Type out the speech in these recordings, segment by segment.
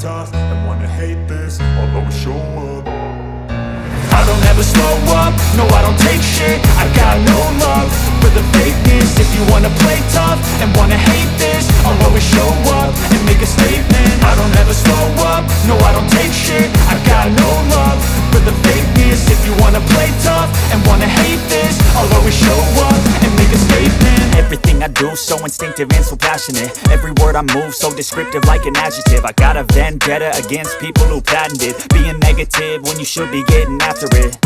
tough and wanna hate this, I'll always show up. I don't ever slow up, no I don't take shit. I got no love for the fakeness. If you wanna play tough and wanna hate this, I'll always show up and make a statement. I don't ever slow up, no I don't take shit. I got no love for the fakeness. If you wanna play tough and wanna hate this, I'll always show up and make a statement. Everything I do so instinctive and so passionate. Every word I move so descriptive like an adjective. I got a vendetta against people who patented being negative when you should be getting after it.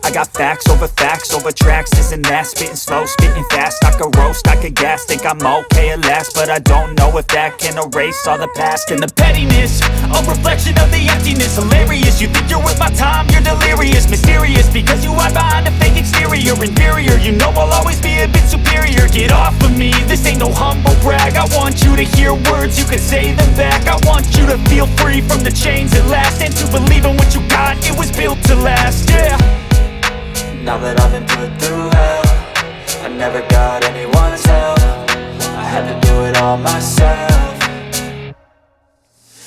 I got facts over tracks, this and that. Spitting slow, spitting fast, I could roast, I could gas. Think I'm okay at last, but I don't know if that can erase all the past. And the pettiness, a reflection of the emptiness. Hilarious, you think you're worth my time, you're delirious. Mysterious, because you hide behind a fake exterior. Inferior, you know I'll always be a bit superior. Get off of me, this ain't no humble brag. I want you to hear words, you can say them back. I want you to feel free from the chains at last, and to believe in what you got, it was built to last, yeah. Now that I've been put through hell, I never got anyone's help. I had to do it all myself.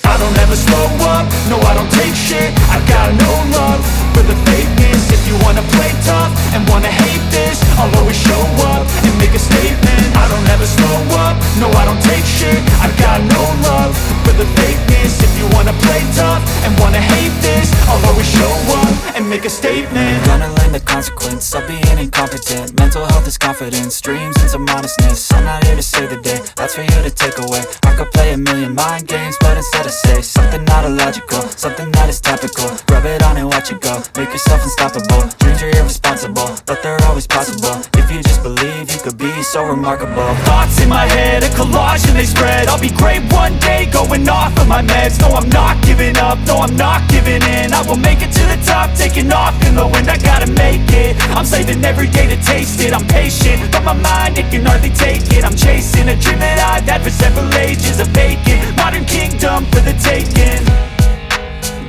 I don't ever slow up, no I don't take shit. I got no love for the fakeness. If you wanna play tough and wanna hate this, I'll always show up and make a statement. I don't ever slow up, no I don't take shit. I got no love for the fakeness. If you wanna play tough and wanna hate this, I'll always show up and make a statement. Gonna learn the consequence of being incompetent. Mental health is confidence, dreams and some honestness. I'm not here to save the day, that's for you to take away. I could play a million mind games, but instead I say something not illogical, something that is topical. Rub it on and watch it go, make yourself unstoppable. Dreams are irresponsible, but they're always possible. If you just believe, you could be so remarkable. Thoughts in my head, a collage and they spread. I'll be great one day, going off of my meds. No, I'm not giving up, no, I'm not giving in. I will make it to the top, taking off in the wind. I gotta make it, I'm saving every day to taste it. I'm patient, but my mind, it can hardly take it. I'm chasing a dream that I've had for several ages. A vacant, modern kingdom for the taking.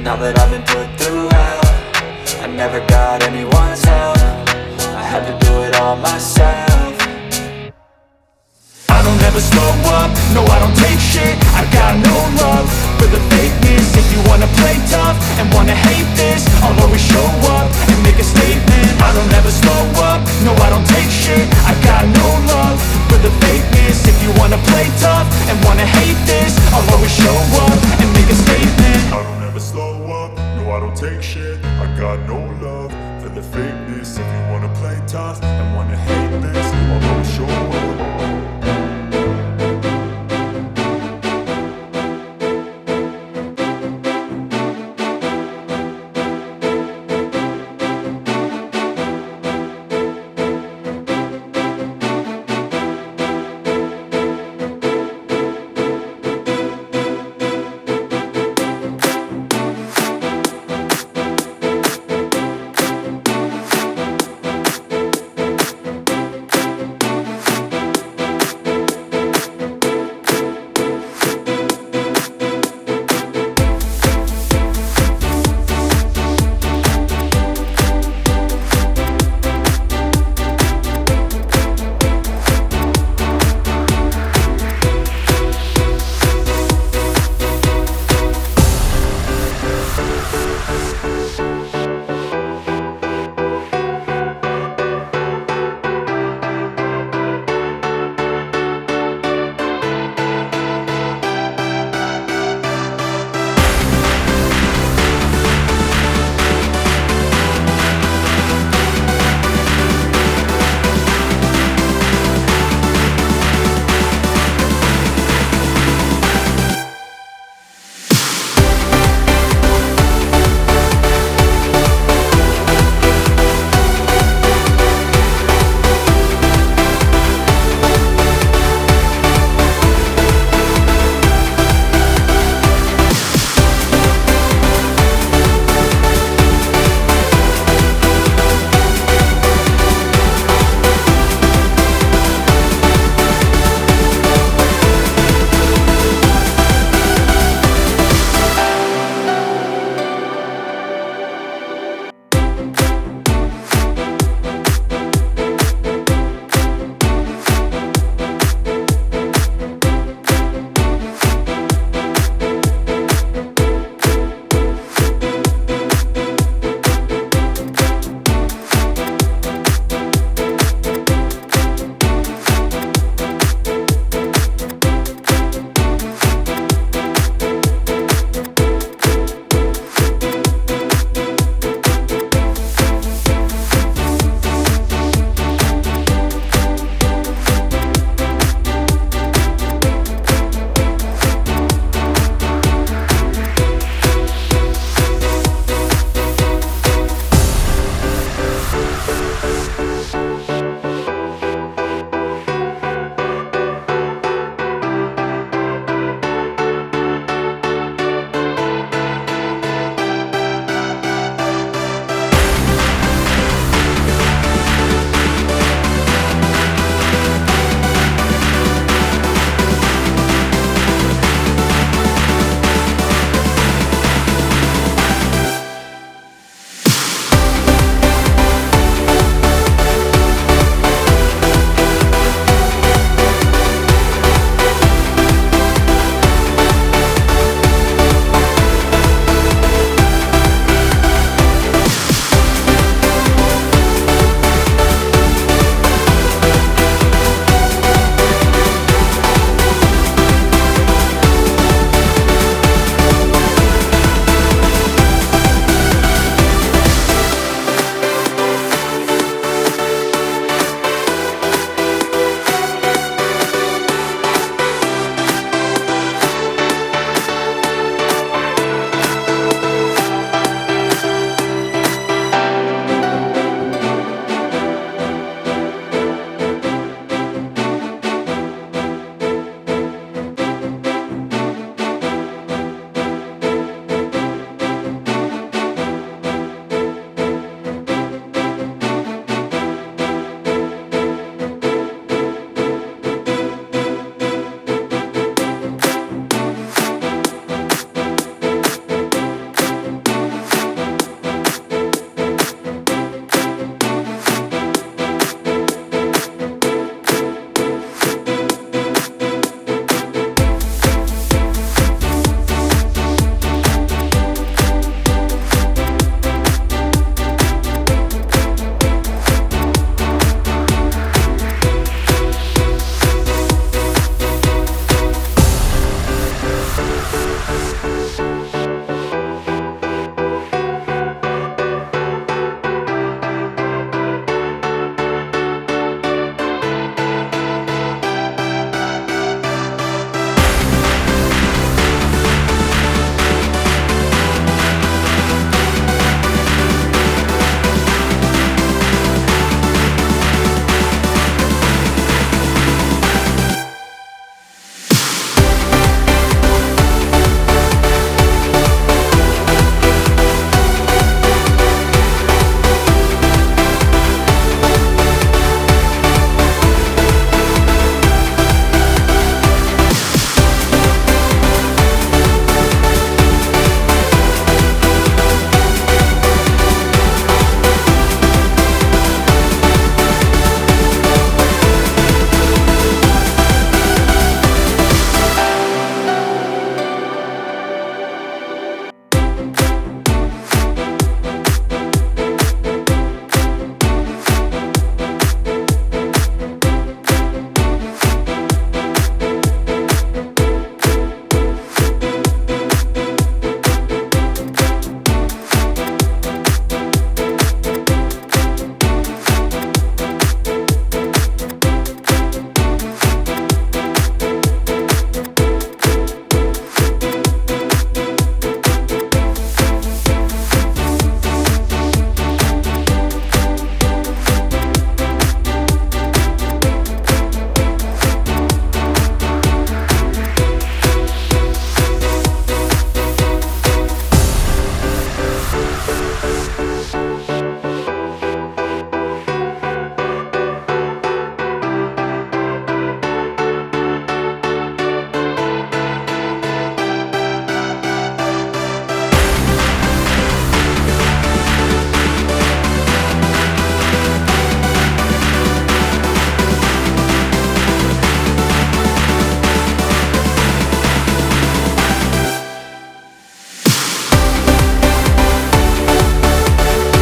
Now that I've been put through hell, I never got anyone's help. I had to do it all myself. I don't ever slow up, no I don't take shit. I got no love for the fakeness. If you wanna play tough and wanna hate this, I'll always show up and make a statement. I don't ever slow up, no I don't take shit. I got no love for the fakeness. If you wanna play tough and wanna hate this, I'll always show up and make a statement. I don't ever slow up, no I don't take shit.